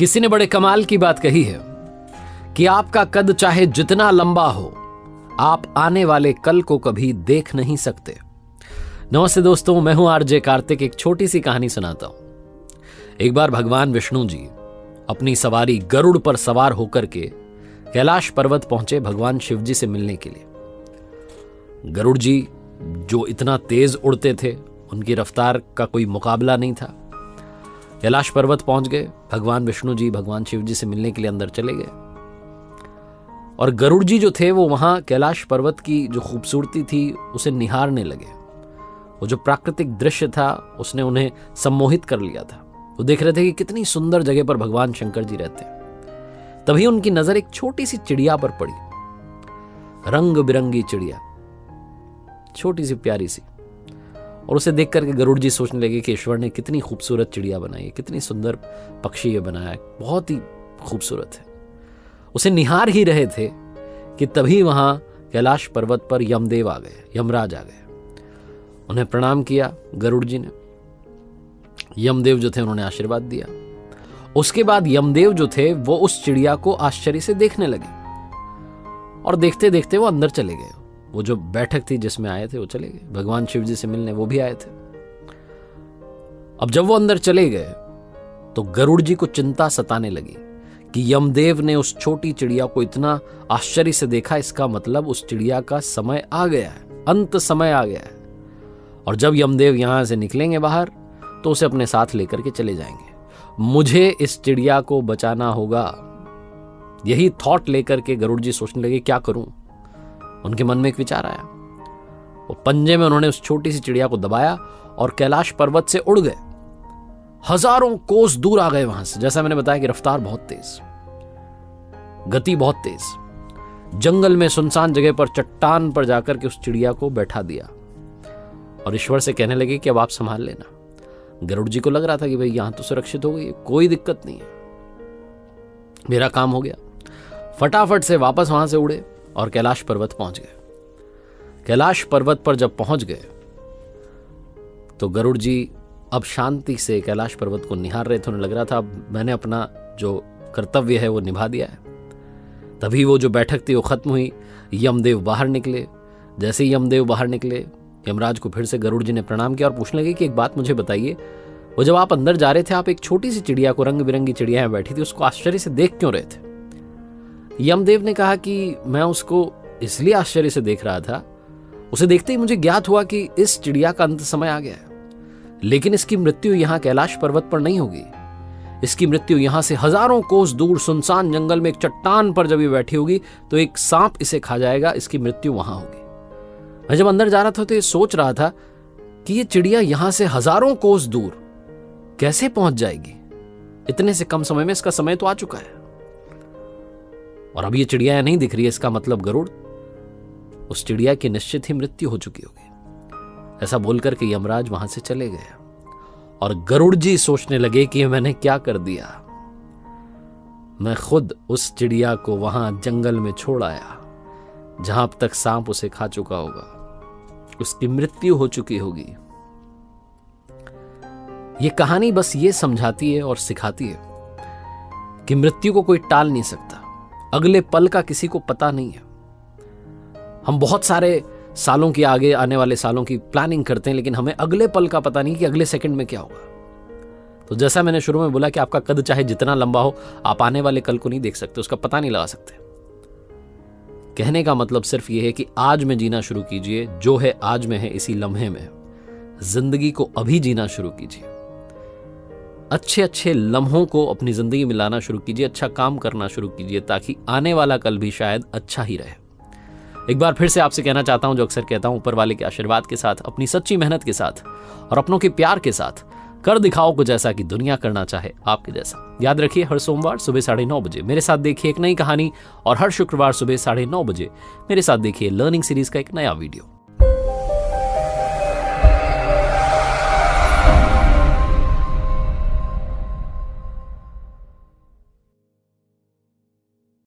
किसी ने बड़े कमाल की बात कही है कि आपका कद चाहे जितना लंबा हो, आप आने वाले कल को कभी देख नहीं सकते। नमस्ते दोस्तों, मैं हूं आरजे कार्तिक। एक छोटी सी कहानी सुनाता हूं। एक बार भगवान विष्णु जी अपनी सवारी गरुड़ पर सवार होकर के कैलाश पर्वत पहुंचे भगवान शिव जी से मिलने के लिए। गरुड़ जी जो इतना तेज उड़ते थे, उनकी रफ्तार का कोई मुकाबला नहीं था। कैलाश पर्वत पहुंच गए। भगवान विष्णु जी भगवान शिव जी से मिलने के लिए अंदर चले गए और गरुड़ जी जो थे वो वहां कैलाश पर्वत की जो खूबसूरती थी उसे निहारने लगे। वो जो प्राकृतिक दृश्य था उसने उन्हें सम्मोहित कर लिया था। वो देख रहे थे कि कितनी सुंदर जगह पर भगवान शंकर जी रहते हैं। तभी उनकी नजर एक छोटी सी चिड़िया पर पड़ी, रंग बिरंगी चिड़िया, छोटी सी प्यारी सी। और उसे देख करके गरुड़ जी सोचने लगे कि ईश्वर ने कितनी खूबसूरत चिड़िया बनाई है, कितनी सुंदर पक्षी ये बनाया है, बहुत ही खूबसूरत है। उसे निहार ही रहे थे कि तभी वहां कैलाश पर्वत पर यमदेव आ गए, यमराज आ गए। उन्हें प्रणाम किया गरुड़ जी ने। यमदेव जो थे उन्होंने आशीर्वाद दिया। उसके बाद यमदेव जो थे वो उस चिड़िया को आश्चर्य से देखने लगे और देखते देखते वो अंदर चले गए। वो जो बैठक थी जिसमें आए थे वो चले गए। भगवान शिव जी से मिलने वो भी आए थे। अब जब वो अंदर चले गए तो गरुड़ जी को चिंता सताने लगी कि यमदेव ने उस छोटी चिड़िया को इतना आश्चर्य से देखा, इसका मतलब उस चिड़िया का समय आ गया है, अंत समय आ गया है। और जब यमदेव यहां से निकलेंगे बाहर तो उसे अपने साथ लेकर के चले जाएंगे। मुझे इस चिड़िया को बचाना होगा। यही थॉट लेकर के गरुड़ जी सोचने लगे क्या करूं। उनके मन में एक विचार आया। वो पंजे में उन्होंने उस छोटी सी चिड़िया को दबाया और कैलाश पर्वत से उड़ गए। हजारों कोस दूर आ गए वहां से। जैसा मैंने बताया कि रफ्तार बहुत तेज, गति बहुत तेज। जंगल में सुनसान जगह पर चट्टान पर जाकर के उस चिड़िया को बैठा दिया और ईश्वर से कहने लगे कि अब आप संभाल लेना। गरुड़ जी को लग रहा था कि भाई यहां तो सुरक्षित हो गई, कोई दिक्कत नहीं है, मेरा काम हो गया। फटाफट से वापस वहां से उड़े और कैलाश पर्वत पहुंच गए। कैलाश पर्वत पर जब पहुंच गए तो गरुड़ जी अब शांति से कैलाश पर्वत को निहार रहे थे। उन्हें लग रहा था अब मैंने अपना जो कर्तव्य है वो निभा दिया है। तभी वो जो बैठक थी वो खत्म हुई। यमदेव बाहर निकले। जैसे ही यमदेव बाहर निकले, यमराज को फिर से गरुड़ जी ने प्रणाम किया और पूछने लगे कि एक बात मुझे बताइए, वो जब आप अंदर जा रहे थे आप एक छोटी सी चिड़िया को, रंग बिरंगी चिड़िया बैठी थी, उसको आश्चर्य से देख क्यों रहे थे? यमदेव ने कहा कि मैं उसको इसलिए आश्चर्य से देख रहा था, उसे देखते ही मुझे ज्ञात हुआ कि इस चिड़िया का अंत समय आ गया है, लेकिन इसकी मृत्यु यहां कैलाश पर्वत पर नहीं होगी। इसकी मृत्यु यहां से हजारों कोस दूर सुनसान जंगल में एक चट्टान पर जब ये बैठी होगी तो एक सांप इसे खा जाएगा। इसकी मृत्यु वहां होगी। मैं जब अंदर जा रहा था तो ये सोच रहा था कि ये चिड़िया यहां से हजारों कोस दूर कैसे पहुंच जाएगी इतने से कम समय में। इसका समय तो आ चुका है और अब ये चिड़िया नहीं दिख रही है। इसका मतलब गरुड़, उस चिड़िया की निश्चित ही मृत्यु हो चुकी होगी। ऐसा बोलकर के यमराज वहां से चले गए और गरुड़ जी सोचने लगे कि मैंने क्या कर दिया। मैं खुद उस चिड़िया को वहां जंगल में छोड़ आया जहां अब तक सांप उसे खा चुका होगा, उसकी मृत्यु हो चुकी होगी। ये कहानी बस ये समझाती है और सिखाती है कि मृत्यु को कोई टाल नहीं सकता। अगले पल का किसी को पता नहीं है। हम बहुत सारे सालों की, आगे आने वाले सालों की प्लानिंग करते हैं, लेकिन हमें अगले पल का पता नहीं कि अगले सेकंड में क्या होगा। तो जैसा मैंने शुरू में बोला कि आपका कद चाहे जितना लंबा हो, आप आने वाले कल को नहीं देख सकते, उसका पता नहीं लगा सकते। कहने का मतलब सिर्फ यह है कि आज में जीना शुरू कीजिए। जो है आज में है, इसी लम्हे में। जिंदगी को अभी जीना शुरू कीजिए। अच्छे अच्छे लम्हों को अपनी जिंदगी में लाना शुरू कीजिए। अच्छा काम करना शुरू कीजिए ताकि आने वाला कल भी शायद अच्छा ही रहे। एक बार फिर से आपसे कहना चाहता हूं, जो अक्सर कहता हूं, ऊपर वाले के आशीर्वाद के साथ, अपनी सच्ची मेहनत के साथ और अपनों के प्यार के साथ कर दिखाओ कुछ ऐसा कि दुनिया करना चाहे आपके जैसा। याद रखिए, हर सोमवार सुबह 9:30 बजे मेरे साथ देखिए एक नई कहानी और हर शुक्रवार सुबह 9:30 बजे मेरे साथ देखिए लर्निंग सीरीज का एक नया वीडियो।